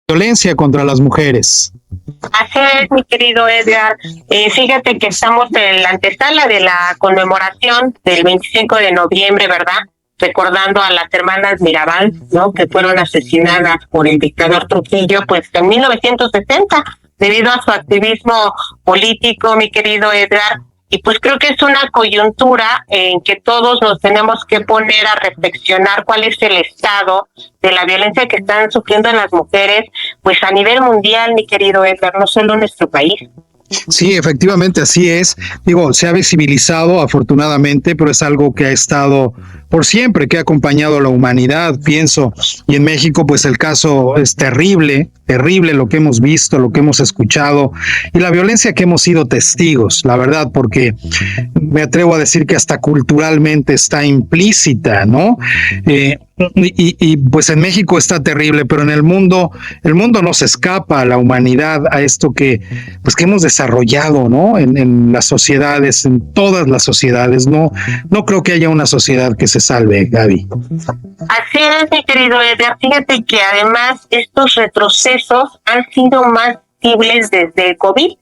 violencia contra las mujeres. Así es, mi querido Edgar. Fíjate que estamos en la antesala de la conmemoración del 25 de noviembre, ¿verdad? Recordando a las hermanas Mirabal, ¿no? Que fueron asesinadas por el dictador Trujillo, pues en 1960, debido a su activismo político, mi querido Edgar. Y pues creo que es una coyuntura en que todos nos tenemos que poner a reflexionar cuál es el estado de la violencia que están sufriendo las mujeres, pues a nivel mundial, mi querido Edgar, no solo en nuestro país. Sí, efectivamente, así es. Digo, se ha visibilizado afortunadamente, pero es algo que ha estado por siempre, que ha acompañado a la humanidad, pienso. Y en México, pues el caso es terrible, terrible lo que hemos visto, lo que hemos escuchado y la violencia que hemos sido testigos, la verdad, porque me atrevo a decir que hasta culturalmente está implícita, ¿no? Y pues en México está terrible, pero en el mundo no se escapa a la humanidad, a esto que hemos desarrollado, ¿no? En las sociedades, en todas las sociedades, no creo que haya una sociedad que se salve, Gaby. Así es, mi querido Edgar. Fíjate que además estos retrocesos han sido más visibles desde el COVID.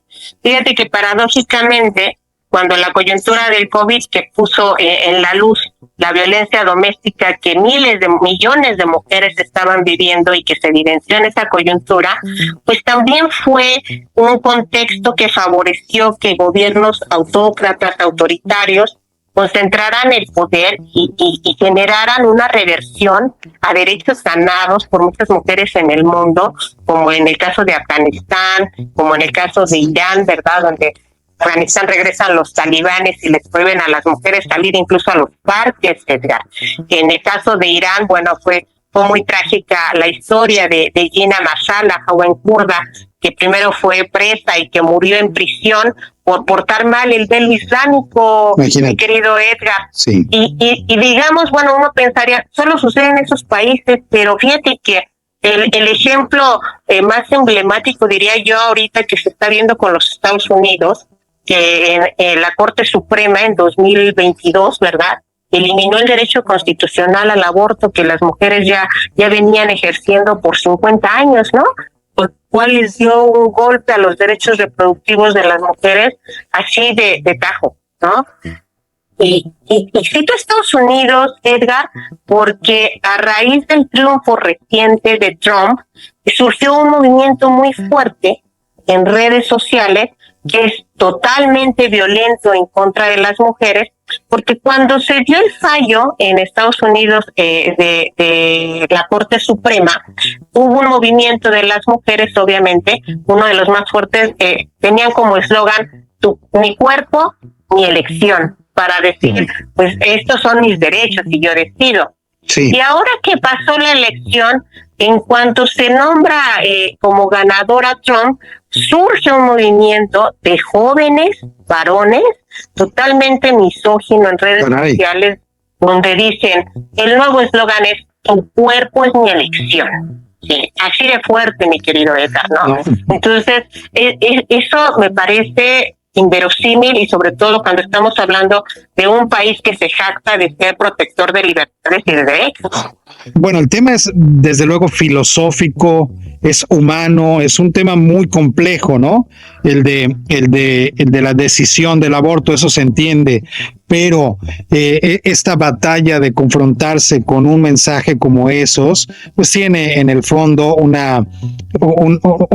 Fíjate que paradójicamente, cuando la coyuntura del COVID que puso en la luz la violencia doméstica que millones de mujeres estaban viviendo y que se evidenció en esa coyuntura, pues también fue un contexto que favoreció que gobiernos autócratas, autoritarios, concentraran el poder y generaran una reversión a derechos ganados por muchas mujeres en el mundo, como en el caso de Afganistán, como en el caso de Irán, ¿verdad?, donde Afganistán regresan los talibanes y les prohíben a las mujeres salir incluso a los parques, Edgar. En el caso de Irán, bueno, fue muy trágica la historia de Gina Masal, la joven kurda, que primero fue presa y que murió en prisión por portar mal el velo islámico, mi querido Edgar. Sí. Y digamos, bueno, uno pensaría, solo sucede en esos países, pero fíjate que el ejemplo más emblemático, diría yo, ahorita que se está viendo con los Estados Unidos, que en la Corte Suprema en 2022, ¿verdad?, eliminó el derecho constitucional al aborto que las mujeres ya venían ejerciendo por 50 años, ¿no? Por cual les dio un golpe a los derechos reproductivos de las mujeres así de tajo, ¿no? Y cito a Estados Unidos, Edgar, porque a raíz del triunfo reciente de Trump surgió un movimiento muy fuerte en redes sociales que es totalmente violento en contra de las mujeres, porque cuando se dio el fallo en Estados Unidos de la Corte Suprema, hubo un movimiento de las mujeres, obviamente, uno de los más fuertes, tenían como eslogan, mi cuerpo, mi elección, para decir, pues estos son mis derechos y yo decido. Sí. Y ahora que pasó la elección, en cuanto se nombra como ganadora Trump, surge un movimiento de jóvenes, varones, totalmente misógino en redes sociales, donde dicen, el nuevo eslogan es, tu cuerpo es mi elección. Sí, así de fuerte, mi querido Edgar, ¿no? Entonces, eso me parece inverosímil, y sobre todo cuando estamos hablando de un país que se jacta de ser protector de libertades y de derechos. Bueno, el tema es desde luego filosófico, es humano, es un tema muy complejo, ¿no? El de la decisión del aborto, eso se entiende, pero esta batalla de confrontarse con un mensaje como esos, pues tiene en el fondo un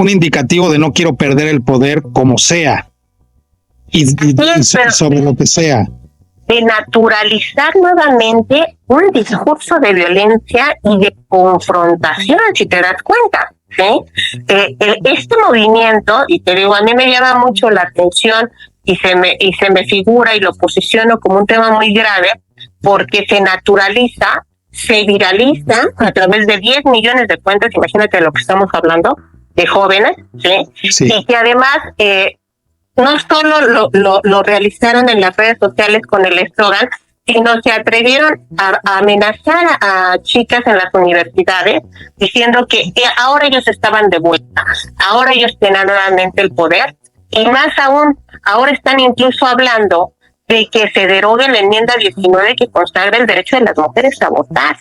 indicativo de no quiero perder el poder como sea. Y sobre lo que sea. De naturalizar nuevamente un discurso de violencia y de confrontación, si te das cuenta, ¿sí? Este movimiento, y te digo, a mí me llama mucho la atención y se me figura y lo posiciono como un tema muy grave, porque se naturaliza, se viraliza a través de 10 millones de cuentas, imagínate de lo que estamos hablando, de jóvenes, ¿sí? Sí. Y que además no solo lo realizaron en las redes sociales con el eslogan, sino se atrevieron a amenazar a chicas en las universidades diciendo que ahora ellos estaban de vuelta, ahora ellos tenían nuevamente el poder, y más aún, ahora están incluso hablando de que se derogue la enmienda 19 que consagra el derecho de las mujeres a votar.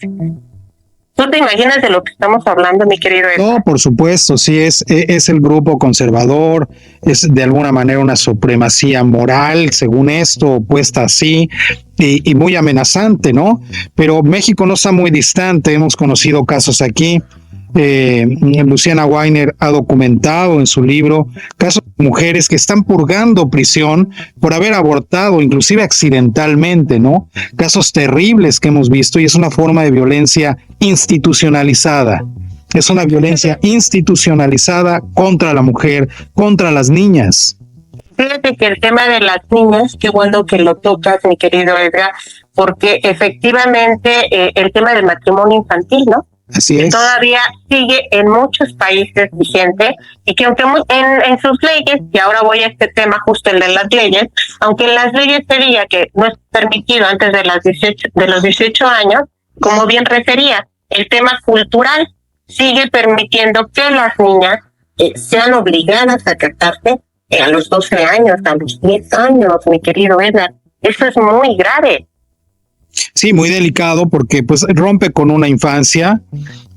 ¿Tú te imaginas de lo que estamos hablando, mi querido Edgar? No, por supuesto, sí, es el grupo conservador, es de alguna manera una supremacía moral, según esto, puesta así, y muy amenazante, ¿no? Pero México no está muy distante, hemos conocido casos aquí. Luciana Weiner ha documentado en su libro casos de mujeres que están purgando prisión por haber abortado, inclusive accidentalmente, ¿no? Casos terribles que hemos visto, y es una forma de violencia institucionalizada. Es una violencia institucionalizada contra la mujer, contra las niñas. Fíjate que el tema de las niñas, qué bueno que lo tocas, mi querido Edgar, porque efectivamente el tema del matrimonio infantil, ¿no? Así es. Todavía sigue en muchos países vigente, y que aunque en sus leyes, y ahora voy a este tema justo el de las leyes, aunque en las leyes se diga que no es permitido antes de los 18 años, como bien refería, el tema cultural sigue permitiendo que las niñas sean obligadas a casarse a los 12 años, a los 10 años, mi querido Edgar. Eso es muy grave. Sí, muy delicado, porque pues rompe con una infancia,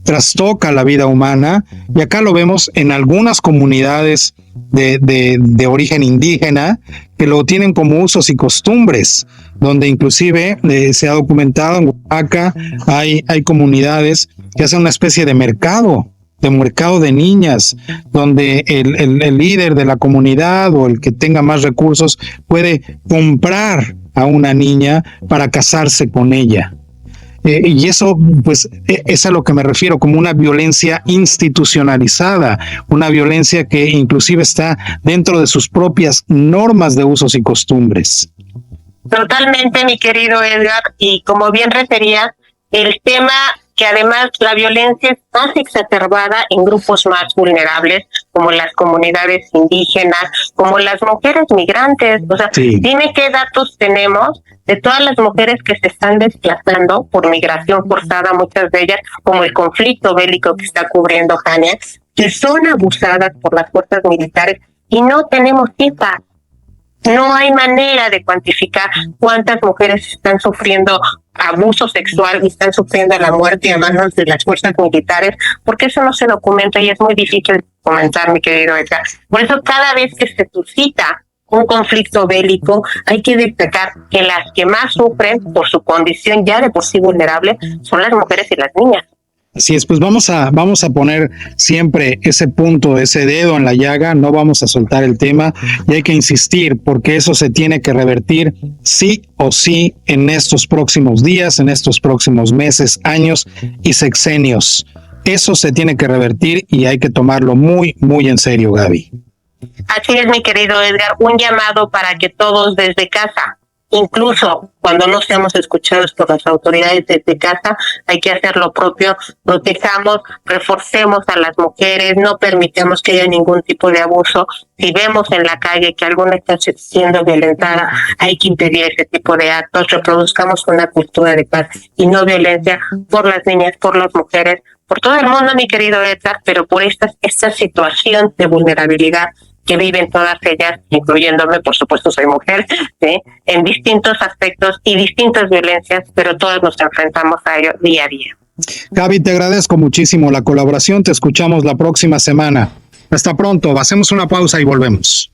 trastoca la vida humana, y acá lo vemos en algunas comunidades de origen indígena que lo tienen como usos y costumbres, donde inclusive se ha documentado en Oaxaca, hay comunidades que hacen una especie de mercado de niñas, donde el líder de la comunidad o el que tenga más recursos puede comprar a una niña para casarse con ella. Y eso, pues, es a lo que me refiero, como una violencia institucionalizada, una violencia que inclusive está dentro de sus propias normas de usos y costumbres. Totalmente, mi querido Edgar, y como bien refería, el tema que además la violencia es más exacerbada en grupos más vulnerables, como las comunidades indígenas, como las mujeres migrantes. O sea, Sí. dime qué datos tenemos de todas las mujeres que se están desplazando por migración forzada, muchas de ellas, como el conflicto bélico que está cubriendo Jania, que son abusadas por las fuerzas militares, y no tenemos cifras. No hay manera de cuantificar cuántas mujeres están sufriendo abuso sexual y están sufriendo la muerte a manos de las fuerzas militares, porque eso no se documenta y es muy difícil comentar, mi querido Edgar. Por eso cada vez que se suscita un conflicto bélico, hay que destacar que las que más sufren por su condición ya de por sí vulnerable son las mujeres y las niñas. Así es, pues vamos a poner siempre ese punto, ese dedo en la llaga, no vamos a soltar el tema, y hay que insistir, porque eso se tiene que revertir sí o sí en estos próximos días, en estos próximos meses, años y sexenios. Eso se tiene que revertir y hay que tomarlo muy, muy en serio, Gaby. Así es, mi querido Edgar, un llamado para que todos desde casa, incluso cuando no seamos escuchados por las autoridades desde casa, hay que hacer lo propio, protejamos, reforcemos a las mujeres, no permitamos que haya ningún tipo de abuso. Si vemos en la calle que alguna está siendo violentada, hay que impedir ese tipo de actos, reproduzcamos una cultura de paz y no violencia por las niñas, por las mujeres, por todo el mundo, mi querido Edgar, pero por esta situación de vulnerabilidad que viven todas ellas, incluyéndome, por supuesto soy mujer, ¿sí?, en distintos aspectos y distintas violencias, pero todos nos enfrentamos a ello día a día. Gaby, te agradezco muchísimo la colaboración, te escuchamos la próxima semana. Hasta pronto, hacemos una pausa y volvemos.